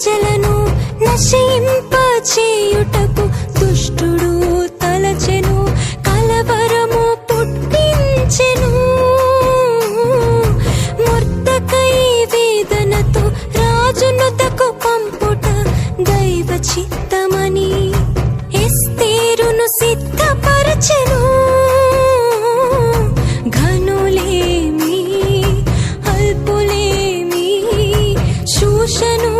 ప్రజలను నశింపచేయుటకు దుష్టుడు తలచెను, కలవరము పుట్టించెను. మొర్దెకై వేదనతో రాజునొద్దకు పంపుట దైవ చిత్తమని ఎస్తేరును సిద్ధపరచెను. ఘనులేమి అల్పులేమి శూషను